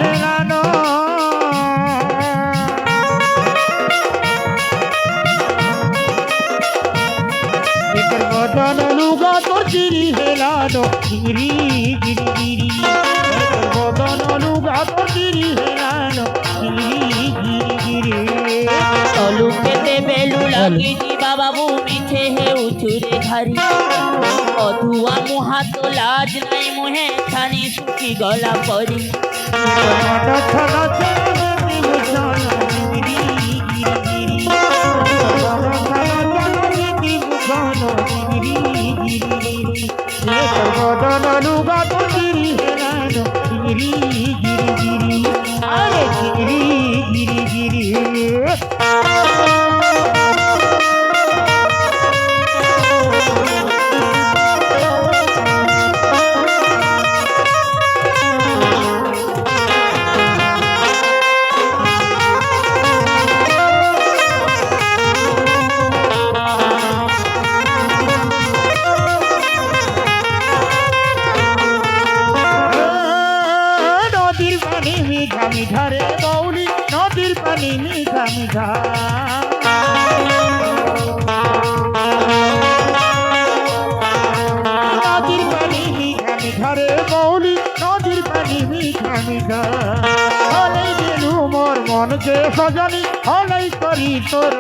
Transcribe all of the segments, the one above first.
হেলানো তোর বদন লুগা তোর চিরি হেলানো গিরি গিরি গিরি তোর বদন লুগা তোর চিরি হেলানো গিরি গিরি গিরি তলু পেতে বেলু লাগিছি বাবু মিছে হেউছুরে ধারি অধুয়া মুহা তো লাজ নাই মুহে ছানি শুকি গলা পরি বদন লুগা তো গিরি হেলানো গিরি গিরি গিরি আরে গিরি গিরি গিরি মিঠা মিঠা রে গৌরী নদীর পানি মিঠা মিঠা নদীর পানি মিঠা মিঠা রে গৌরী নদীর পানি মিঠা মিঠা হলেই দিলু মোর মনকে সজনি হলেই করি তোর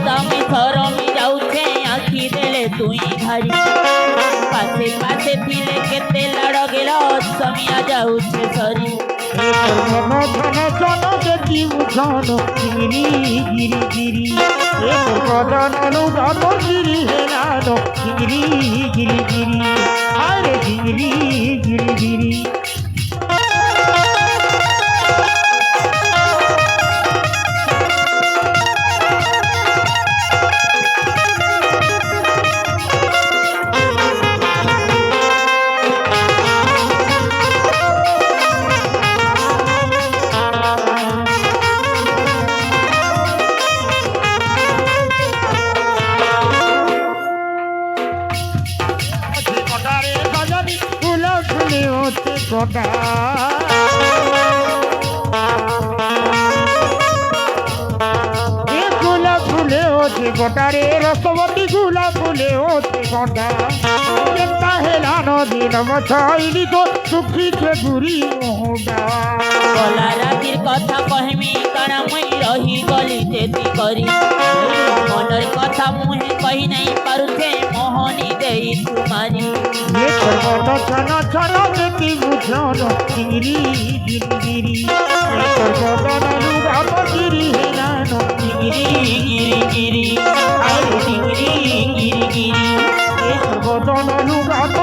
তমি ধরমি যাউছে আখি দেলে তুই ধারি পাশে পাশে থিলে কেতে লড় গেল সমিয়া যাউছে সরি দেখি উঠান গিরি গিরি গিরি বদন লুগা তোর গিরি হেলানো গিরি গিরি গিরি আরে গিরি গিরি গিরি গোটা গুলা ফুলে হচ্ছে গোটা রে রসবতী গুলা ফুলে হচ্ছে গোটা চেষ্টা হেলানো দিন বছাইলি তো সুখিছে ঘুরি মোহটা গলা রাতির কথা কহমি কারণ মুই রহি গলি যেতি করি মনের কথা মুহে কহি নাই পারুছে মোহনি দেই তুমারি ছানা ছানা দেখি বুঝানো গিরি গিরি গিরি তোর বদন লুগা তো গিরি হেলানো গিরি গিরি গিরি আরে গিরি গিরি গিরি তোর বদন লুগা তো